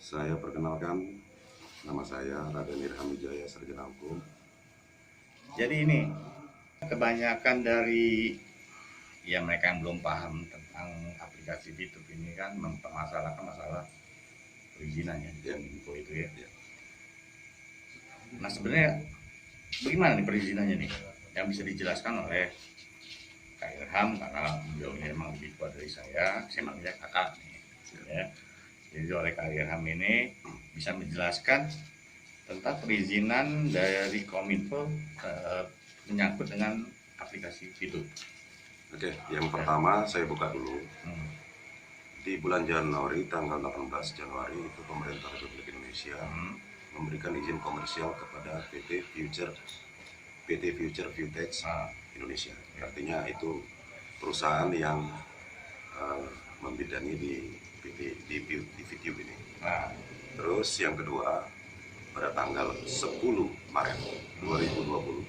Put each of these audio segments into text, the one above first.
Saya perkenalkan, nama saya Raden Irham Wijaya, Sarjana Hukum. Jadi ini kebanyakan dari mereka yang belum paham tentang aplikasi Fitup ini kan mempermasalahkan masalah perizinannya di Kominfo itu ya. Nah sebenarnya bagaimana nih perizinannya nih yang bisa dijelaskan oleh Kak Irham, karena beliau ini memang lebih tua dari saya manggilnya kakak nih ya. Jadi oleh Kak Irham ini bisa menjelaskan tentang perizinan dari Kominfo menyangkut dengan aplikasi Fitup. Oke, yang pertama saya buka dulu. Di bulan Januari, tanggal 18 Januari itu pemerintah Republik Indonesia memberikan izin komersial kepada PT Future Viewtech Indonesia. Artinya itu perusahaan yang membidangi di Fitup ini. Terus yang kedua, pada tanggal 10 Maret 2020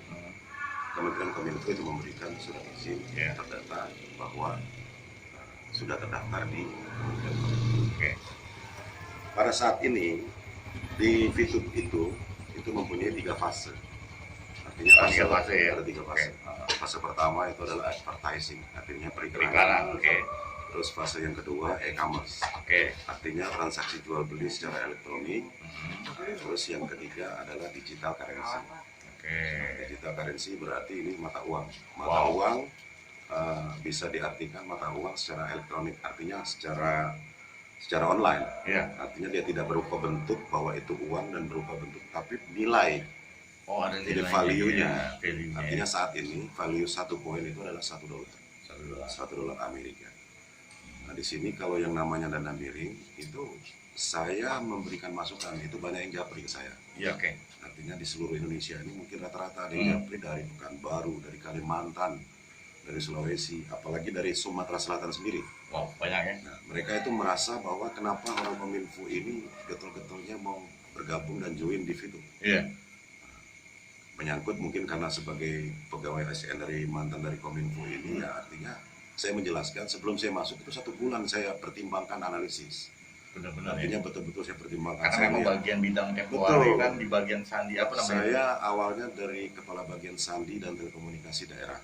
Kementerian Kominfo itu memberikan surat izin terdata bahwa sudah terdaftar di Kementerian Kominfo. Pada saat ini di Fitup itu mempunyai 3 fase. Artinya ada 3 fase. Fase pertama itu adalah advertising, artinya periklanan. Terus fase yang kedua e-commerce, artinya transaksi jual beli secara elektronik. Terus yang ketiga adalah digital currency. Digital currency berarti ini mata uang. Uang bisa diartikan mata uang secara elektronik, artinya secara online. Artinya dia tidak berupa bentuk bahwa itu uang dan berupa bentuk, tapi nilai. Ada jadi value-nya. Artinya saat ini value 1 koin itu adalah $1. $1 Amerika. Nah di sini kalau yang namanya dana miring itu saya memberikan masukan, itu banyak yang japri ke saya. Artinya di seluruh Indonesia ini mungkin rata-rata ada yang japri dari Pekanbaru, dari Kalimantan, dari Sulawesi, apalagi dari Sumatera Selatan sendiri. Banyak ya. Nah, mereka itu merasa bahwa kenapa orang Kominfo ini getol-getolnya mau bergabung dan join di Fitup. Menyangkut mungkin karena sebagai pegawai ASN mantan dari Kominfo ini, ya artinya saya menjelaskan sebelum saya masuk itu 1 bulan saya pertimbangkan analisis. Artinya betul-betul saya pertimbangkan. Karena memang bagian bidang tempo hari kan di bagian sandi apa namanya? Saya awalnya dari kepala bagian sandi dan telekomunikasi daerah.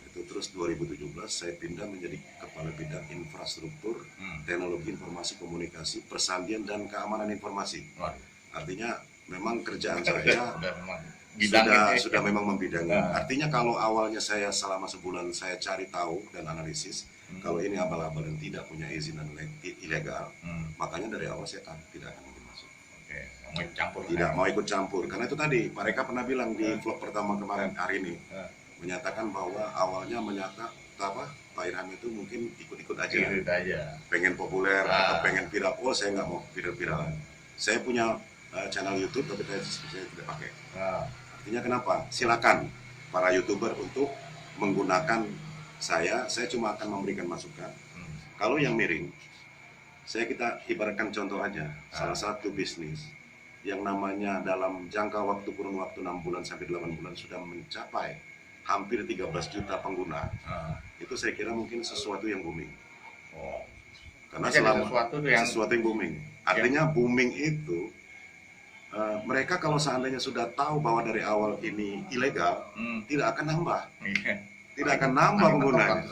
Itu terus 2017 saya pindah menjadi kepala bidang infrastruktur, teknologi informasi komunikasi, persandian dan keamanan informasi. Artinya memang kerjaan saya sudah memang membidangi. Artinya kalau awalnya saya selama sebulan saya cari tahu dan analisis, kalau ini abal-abal dan tidak punya izin dan ilegal, makanya dari awal saya tidak akan mungkin masuk. Tidak mau ikut campur. Karena itu tadi mereka pernah bilang di vlog pertama kemarin hari ini, menyatakan bahwa awalnya Pak Irham itu mungkin ikut-ikut aja. Pengen populer atau pengen viral. Saya nggak mau viral-viralan. Saya punya channel YouTube tapi saya tidak pakai. Artinya kenapa? Silakan para YouTuber untuk menggunakan saya cuma akan memberikan masukan. Kalau yang miring, kita ibaratkan contoh aja, salah satu bisnis yang namanya dalam jangka waktu kurun waktu 6 bulan sampai 8 bulan sudah mencapai hampir 13 juta pengguna. Itu saya kira mungkin sesuatu yang booming. Karena sesuatu yang booming. Artinya booming itu mereka kalau seandainya sudah tahu bahwa dari awal ini ilegal, tidak akan nambah. Tidak akan nambah penggunanya.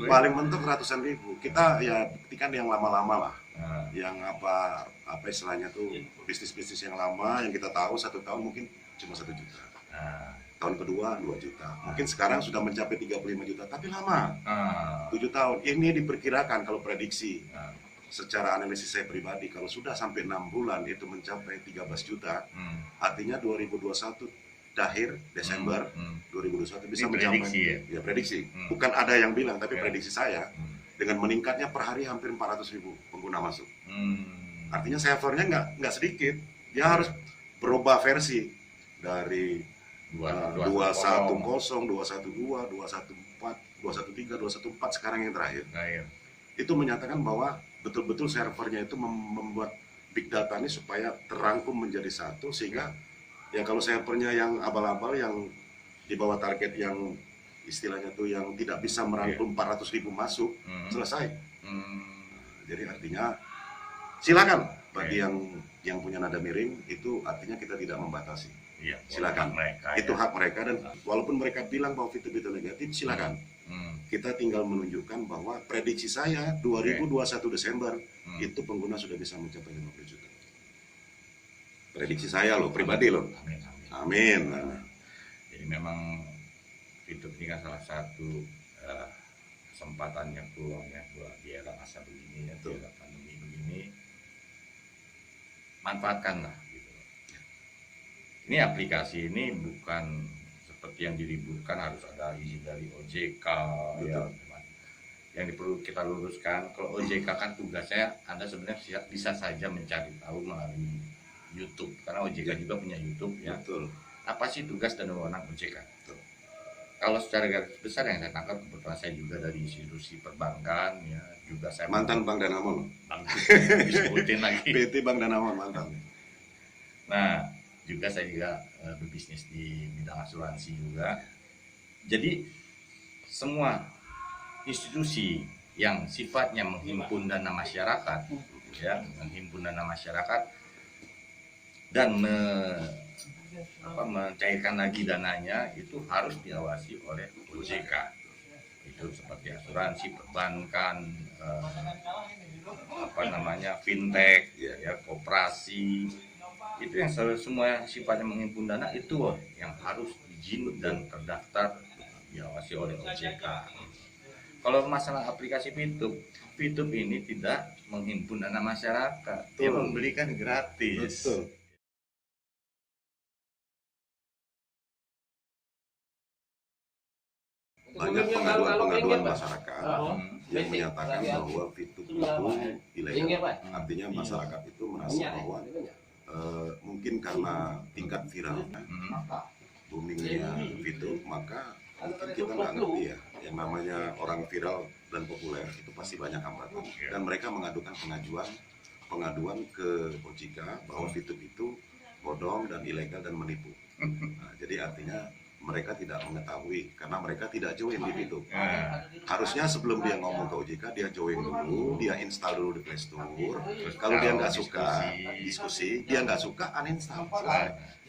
Paling mentok ratusan ribu. Kita ya buktikan yang lama-lama lah. Yang apa istilahnya tuh bisnis-bisnis yang lama yang kita tahu 1 tahun mungkin cuma 1 juta. Tahun kedua 2 juta. Mungkin sekarang sudah mencapai 35 juta, tapi lama. 7 tahun. Ini diperkirakan kalau prediksi. Secara analisis saya pribadi, kalau sudah sampai 6 bulan itu mencapai 13 juta, artinya 2021 akhir Desember 2021 bisa mencapai prediksi. Bukan ada yang bilang, tapi prediksi saya dengan meningkatnya per hari hampir 400.000 pengguna masuk. Artinya servernya nggak sedikit, dia harus berubah versi dari 210, 212, 214, 213, 214 sekarang yang terakhir. Itu menyatakan bahwa betul-betul servernya itu membuat big data ini supaya terangkum menjadi satu, sehingga ya kalau servernya yang abal-abal yang di bawah target yang istilahnya tuh yang tidak bisa merangkum 400.000 masuk, selesai. Jadi artinya Silakan bagi yang punya nada miring itu artinya kita tidak membatasi. Iya, Silakan. Mereka, itu hak mereka dan walaupun mereka bilang bahwa VTube itu negatif, silakan. Kita tinggal menunjukkan bahwa prediksi saya 2021 Desember itu pengguna sudah bisa mencapai 50 juta. Prediksi saya loh, pribadi loh. Amin. Jadi memang VTube ini kan salah satu kesempatannya, peluangnya buat di era masa begini ya, di era pandemi begini, manfaatkanlah gitu. Ini aplikasi ini bukan seperti yang diributkan harus ada izin dari OJK ya. Yang perlu kita luruskan, kalau OJK kan tugasnya Anda sebenarnya bisa saja mencari tahu melalui YouTube, karena OJK juga punya YouTube ya. Betul. Apa sih tugas dan wewenang OJK? Kalau secara garis besar yang saya tangkap, kebetulan saya juga dari institusi perbankan ya, juga saya mantan Bank Danamon. Disebutin lagi. PT Bank Danamon mantan. Nah, juga saya juga berbisnis di bidang asuransi juga. Jadi semua institusi yang sifatnya menghimpun dana masyarakat, ya, menghimpun dana masyarakat dan mencairkan lagi dananya itu harus diawasi oleh OJK. Itu seperti asuransi, perbankan, fintech, ya, koperasi. Itu yang semua sifatnya menghimpun dana itu yang harus izin dan terdaftar diawasi oleh OJK. Kalau masalah aplikasi VTube ini tidak menghimpun dana masyarakat, dia membelikan gratis. Betul. Banyak pengaduan masyarakat yang menyatakan bahwa VTube itu ilegal. Artinya masyarakat itu merasa bahwa mungkin karena tingkat viralnya, boomingnya VTube, maka mungkin kita nggak ngerti ya, yang namanya orang viral dan populer itu pasti banyak hambatan. Dan mereka mengadukan pengaduan ke OJK bahwa VTube itu bodong dan ilegal dan menipu. Nah, jadi artinya mereka tidak mengetahui karena mereka tidak join di VTube. Harusnya sebelum dia ngomong ke OJK, dia join dulu, dia install dulu di Play Store. Kalau dia nggak suka diskusi, dia nggak suka uninstall.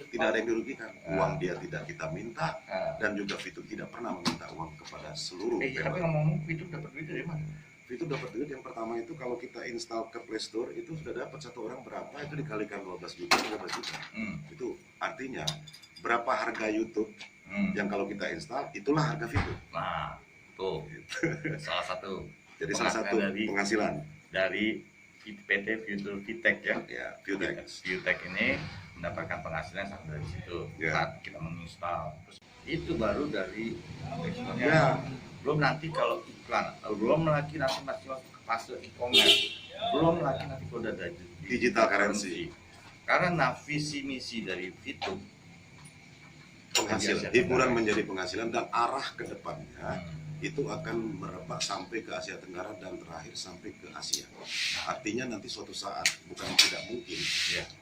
Tidak ada yang dirugikan. Uang dia tidak kita minta dan juga VTube tidak pernah meminta uang kepada seluruh. Tapi ngomong VTube dapat duit dari mana? VTube dapat duit yang pertama itu kalau kita install ke Play Store itu sudah dapat satu orang berapa, itu dikalikan 12 juta, 13 juta. Itu artinya berapa harga YouTube yang kalau kita install itulah harga VTube. Nah, tuh salah satu. Jadi salah satu penghasilan dari PT VTech ya. Ya, VTech ini mendapatkan penghasilan sampai dari situ. Saat kita menginstal. Itu baru dari ya. Belum nanti kalau iklan, belum lagi nanti masih masuk e-commerce, belum lagi nanti kalau ada digital currency. Karena visi misi dari VTube penghasilan, hiburan menjadi penghasilan dan arah ke depannya itu akan merebak sampai ke Asia Tenggara dan terakhir sampai ke Asia. Artinya nanti suatu saat, bukan tidak mungkin,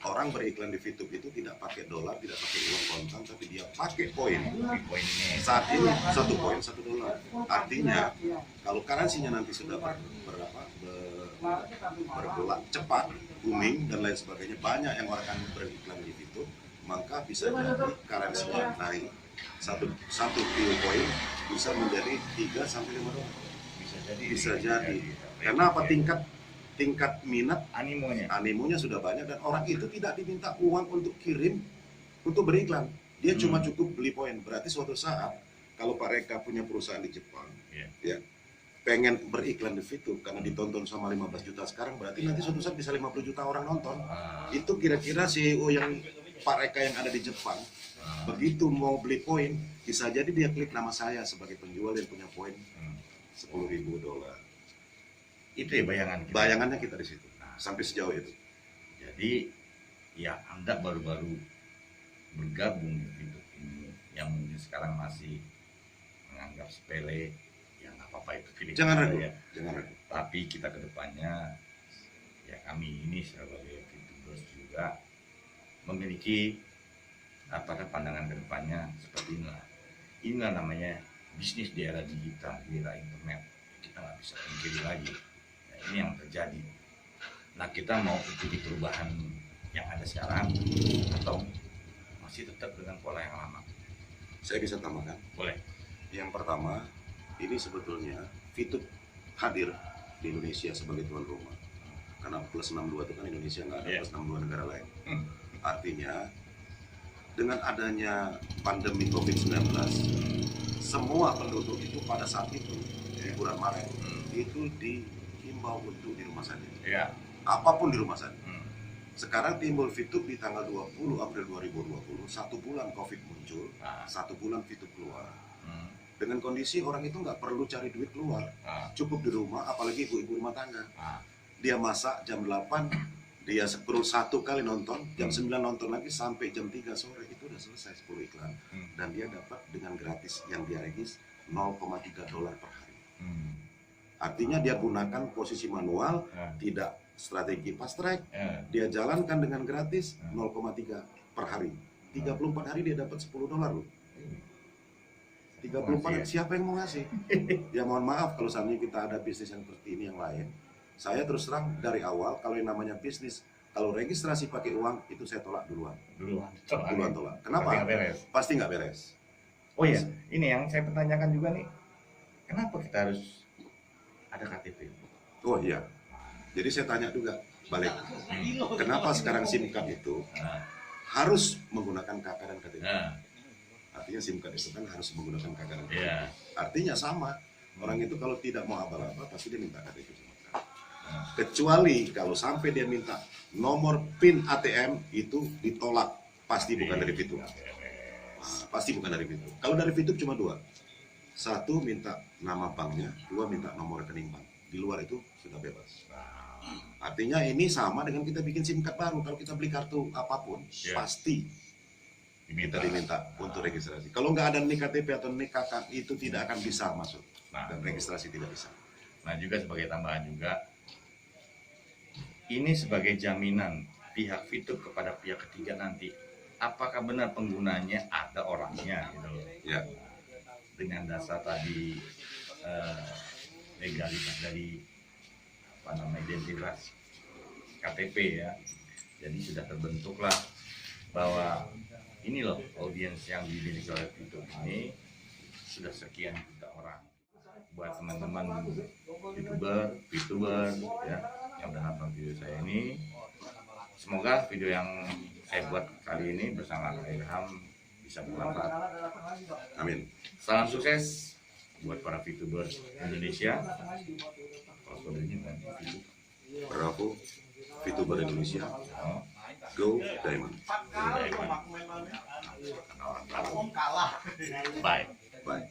orang beriklan di VTube itu tidak pakai dolar, tidak pakai uang kontan, tapi dia pakai poin. Saat ini 1 poin $1. Artinya kalau currency-nya nanti sudah bergerak cepat, booming dan lain sebagainya, banyak yang orang akan beriklan di VTube, maka bisa jadi currency-nya naik. Satu poin bisa menjadi 3 sampai 5 dolar. Bisa jadi. Karena apa, tingkat minat animonya sudah banyak dan orang itu tidak diminta uang untuk kirim untuk beriklan. Dia cuma cukup beli poin. Berarti suatu saat kalau Pak Reka punya perusahaan di Jepang, ya pengen beriklan di VTube karena ditonton sama 15 juta sekarang, berarti nanti suatu saat bisa 50 juta orang nonton. Itu kira-kira CEO yang Pak Reka yang ada di Jepang, begitu mau beli poin, bisa jadi dia klik nama saya sebagai penjual yang punya poin $10.000. Itu ya bayangan kita. Bayangannya kita di situ. Sampai sejauh itu. Jadi ya Anda baru-baru bergabung di VTube ini yang mungkin sekarang masih menganggap sepele, ya nggak apa-apa itu pilih. Jangan ragu. Tapi kita kedepannya, ya kami ini sebagai VTubers juga memiliki pandangan kedepannya seperti inilah. Inilah namanya bisnis di era digital, di era internet. Kita nggak bisa pungkiri lagi. Nah, ini yang terjadi. Nah, kita mau ikuti perubahan yang ada sekarang atau masih tetap dengan pola yang lama? Saya bisa tambahkan. Boleh. Yang pertama, ini sebetulnya VTube hadir di Indonesia sebagai tuan rumah. Karena plus 62 itu kan Indonesia, nggak ada plus 62 negara lain. Artinya, dengan adanya pandemi COVID-19, semua penduduk itu pada saat itu, di bulan Maret, itu dihimbau untuk di rumah saja. Ya. Apapun di rumah saja. Sekarang timbul VTube di tanggal 20 April 2020, 1 bulan COVID muncul, 1 bulan VTube keluar. Dengan kondisi orang itu nggak perlu cari duit keluar, cukup di rumah, apalagi ibu-ibu rumah tangga. Dia masak jam 8, dia scroll 1 kali nonton, jam 9 nonton lagi sampai jam 3 sore, itu udah selesai 10 iklan. Dan dia dapat dengan gratis yang dia regis $0,3 per hari. Artinya dia gunakan posisi manual, tidak strategi fast track, dia jalankan dengan gratis 0,3 per hari. 34 hari dia dapat $10 loh. 34 hari, siapa yang mau ngasih? Ya mohon maaf kalau seandainya kita ada bisnis yang seperti ini yang lain. Saya terus terang dari awal, kalau yang namanya bisnis, kalau registrasi pakai uang, itu saya tolak duluan. Duluan tolak. Kenapa? Pasti nggak beres. Oh iya, ini yang saya pertanyakan juga nih. Kenapa kita harus ada KTP? Oh iya. Jadi saya tanya juga balik, kenapa sekarang SIM card itu harus menggunakan KK dan KTP? Artinya SIM card itu kan harus menggunakan KK dan KTP. Artinya sama, orang itu kalau tidak mau abal-abal pasti dia minta KTP. Kecuali kalau sampai dia minta nomor PIN ATM, itu ditolak, pasti bukan dari VTube. Pasti bukan dari VTube. Kalau dari VTube cuma 2. 1 minta nama banknya, 2 minta nomor rekening bank. Di luar itu sudah bebas. Artinya ini sama dengan kita bikin SIM card baru. Kalau kita beli kartu apapun, pasti diminta untuk registrasi. Kalau nggak ada nik KTP atau nik KK, itu tidak akan bisa masuk. Dan registrasi tidak bisa. Nah, juga sebagai tambahan juga, ini sebagai jaminan pihak VTube kepada pihak ketiga nanti, apakah benar penggunanya ada orangnya gitu. Ya. Dengan dasar tadi legalitas dari identitas KTP ya. Jadi sudah terbentuklah bahwa ini loh audiens yang dimiliki oleh VTube ini sudah sekian juta orang. Buat teman-teman VTuber ya yang udah nonton video saya ini, semoga video yang saya buat kali ini bersama Kak Irham bisa bermanfaat. Amin. Salam sukses buat para VTuber Indonesia. Kalau kodenya Bravo, VTuber Indonesia. Go Diamond. Bye. Bye.